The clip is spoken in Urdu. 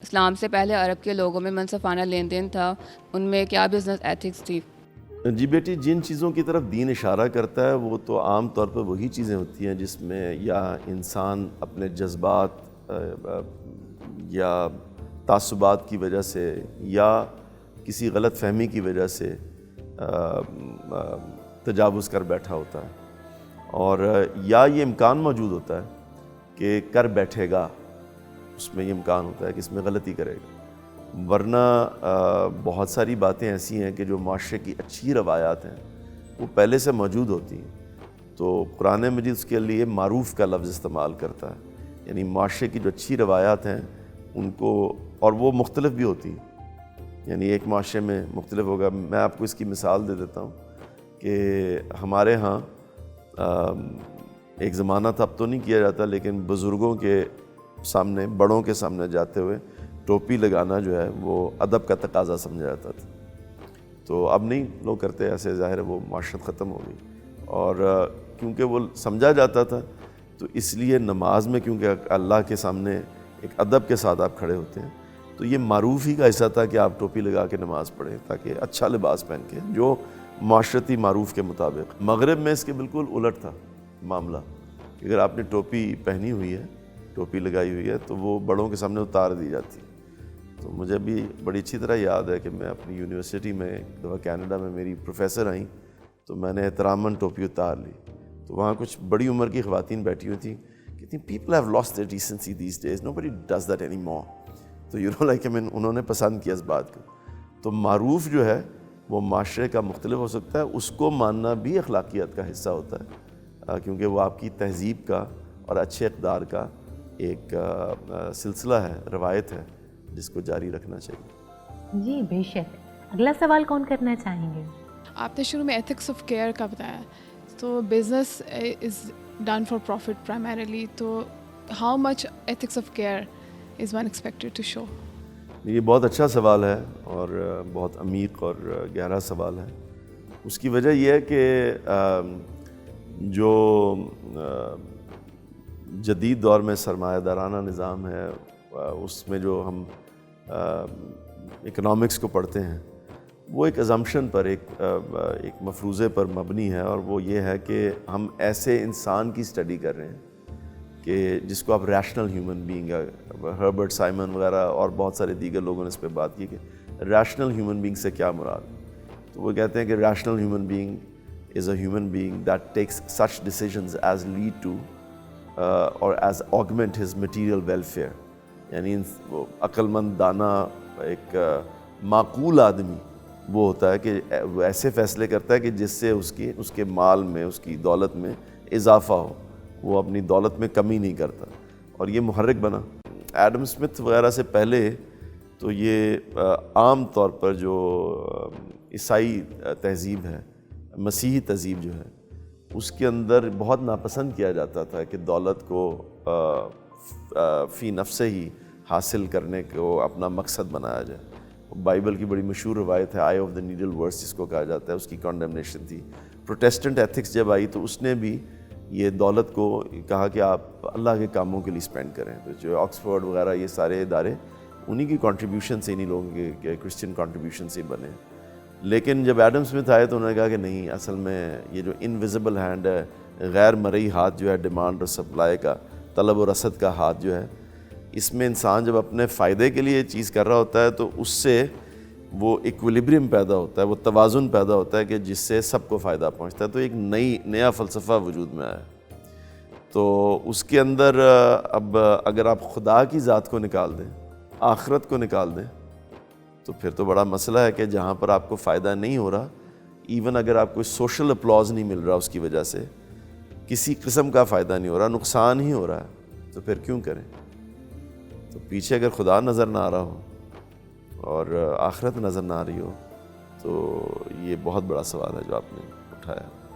اسلام سے پہلے عرب کے لوگوں میں منصفانہ لین دین تھا، ان میں کیا بزنس ایتھکس تھی؟ جی بیٹی، جن چیزوں کی طرف دین اشارہ کرتا ہے وہ تو عام طور پر وہی چیزیں ہوتی ہیں جس میں یا انسان اپنے جذبات یا تعصبات کی وجہ سے یا کسی غلط فہمی کی وجہ سے تجاوز کر بیٹھا ہوتا ہے، اور یا یہ امکان موجود ہوتا ہے کہ کر بیٹھے گا، اس میں یہ امکان ہوتا ہے کہ اس میں غلطی کرے گا۔ ورنہ بہت ساری باتیں ایسی ہیں کہ جو معاشرے کی اچھی روایات ہیں وہ پہلے سے موجود ہوتی ہیں، تو قرآن مجید اس کے لیے معروف کا لفظ استعمال کرتا ہے، یعنی معاشرے کی جو اچھی روایات ہیں ان کو، اور وہ مختلف بھی ہوتی ہیں، یعنی ایک معاشرے میں مختلف ہوگا۔ میں آپ کو اس کی مثال دے دیتا ہوں کہ ہمارے ہاں ایک زمانہ تھا، اب تو نہیں کیا جاتا، لیکن بزرگوں کے سامنے، بڑوں کے سامنے جاتے ہوئے ٹوپی لگانا جو ہے وہ ادب کا تقاضا سمجھا جاتا تھا، تو اب نہیں لوگ کرتے ایسے، ظاہر ہے وہ معاشرت ختم ہو گئی، اور کیونکہ وہ سمجھا جاتا تھا تو اس لیے نماز میں کیونکہ اللہ کے سامنے ایک ادب کے ساتھ آپ کھڑے ہوتے ہیں، تو یہ معروف ہی کا حصہ تھا کہ آپ ٹوپی لگا کے نماز پڑھیں تاکہ اچھا لباس پہن کے، جو معاشرتی معروف کے مطابق۔ مغرب میں اس کے بالکل الٹ تھا معاملہ، کہ اگر آپ نے ٹوپی پہنی ہوئی ہے، ٹوپی لگائی ہوئی ہے، تو وہ بڑوں کے سامنے اتار دی جاتی ہے۔ تو مجھے بھی بڑی اچھی طرح یاد ہے کہ میں اپنی یونیورسٹی میں ایک دفعہ کینیڈا میں میری پروفیسر آئیں تو میں نے احتراماً ٹوپی اتار لی، تو وہاں کچھ بڑی عمر کی خواتین بیٹھی ہوئی تھیں، کہتی ہیں people have lost their decency these days, nobody does that anymore. تو لائک انہوں نے پسند کیا اس بات کو۔ تو معروف جو ہے وہ معاشرے کا مختلف ہو سکتا ہے، اس کو ماننا بھی اخلاقیات کا حصہ ہوتا ہے، کیونکہ وہ آپ کی تہذیب کا اور اچھے اقدار کا ایک سلسلہ ہے، روایت ہے جس کو جاری رکھنا چاہیے۔ جی بے شک۔ اگلا سوال کون کرنا چاہیں گے؟ آپ نے شروع میں ایتھکس آف کیئر کا بتایا، تو business is done for profit primarily, تو how much ethics of care is one expected to show? یہ بہت اچھا سوال ہے اور بہت عمیق اور گہرا سوال ہے۔ اس کی وجہ یہ ہے کہ جو جدید دور میں سرمایہ دارانہ نظام ہے، اس میں جو ہم اکنامکس کو پڑھتے ہیں، وہ ایک ازمپشن پر، ایک مفروضے پر مبنی ہے، اور وہ یہ ہے کہ ہم ایسے انسان کی اسٹڈی کر رہے ہیں کہ جس کو آپ rational human being, Herbert Simon وغیرہ اور بہت سارے دیگر لوگوں نے اس پہ بات کی کہ ریشنل ہیومن بینگ سے کیا مراد ہے۔ تو وہ کہتے ہیں کہ rational human being is a human being that takes such decisions as lead to or as augment his material welfare, یعنی وہ عقل مند، دانا، ایک معقول آدمی وہ ہوتا ہے کہ وہ ایسے فیصلے کرتا ہے کہ جس سے اس کے مال میں، اس کی دولت میں اضافہ ہو، وہ اپنی دولت میں کمی نہیں کرتا، اور یہ محرک بنا۔ ایڈم اسمتھ وغیرہ سے پہلے تو یہ عام طور پر جو عیسائی تہذیب ہے، مسیحی تہذیب جو ہے، اس کے اندر بہت ناپسند کیا جاتا تھا کہ دولت کو فی نفسہ ہی حاصل کرنے کو اپنا مقصد بنایا جائے۔ بائبل کی بڑی مشہور روایت ہے آئی آف دا نیڈل ورس جس کو کہا جاتا ہے، اس کی کنڈمنیشن تھی۔ پروٹیسٹنٹ ایتھکس جب آئی تو اس نے بھی یہ دولت کو کہا کہ آپ اللہ کے کاموں کے لیے اسپینڈ کریں۔ تو جو آکسفورڈ وغیرہ یہ سارے ادارے انہی کی کنٹریبیوشن سے، انہی لوگوں کے کرسچن کنٹریبیوشن سے بنے۔ لیکن جب ایڈم اسمتھ آئے تو انہوں نے کہا کہ نہیں، اصل میں یہ جو انویزیبل ہینڈ ہے، غیر مرئی ہاتھ جو ہے ڈیمانڈ اور سپلائی کا، طلب و رسد کا ہاتھ جو ہے، اس میں انسان جب اپنے فائدے کے لیے چیز کر رہا ہوتا ہے تو اس سے وہ ایکویلیبریم پیدا ہوتا ہے، وہ توازن پیدا ہوتا ہے کہ جس سے سب کو فائدہ پہنچتا ہے۔ تو ایک نیا فلسفہ وجود میں آیا، تو اس کے اندر اب اگر آپ خدا کی ذات کو نکال دیں، آخرت کو نکال دیں، تو پھر تو بڑا مسئلہ ہے کہ جہاں پر آپ کو فائدہ نہیں ہو رہا، ایون اگر آپ کو سوشل اپلاز نہیں مل رہا اس کی وجہ سے، کسی قسم کا فائدہ نہیں ہو رہا، نقصان ہی ہو رہا ہے، تو پھر کیوں کریں؟ تو پیچھے اگر خدا نظر نہ آ رہا ہو اور آخرت نظر نہ آ رہی ہو، تو یہ بہت بڑا سوال ہے جو آپ نے اٹھایا۔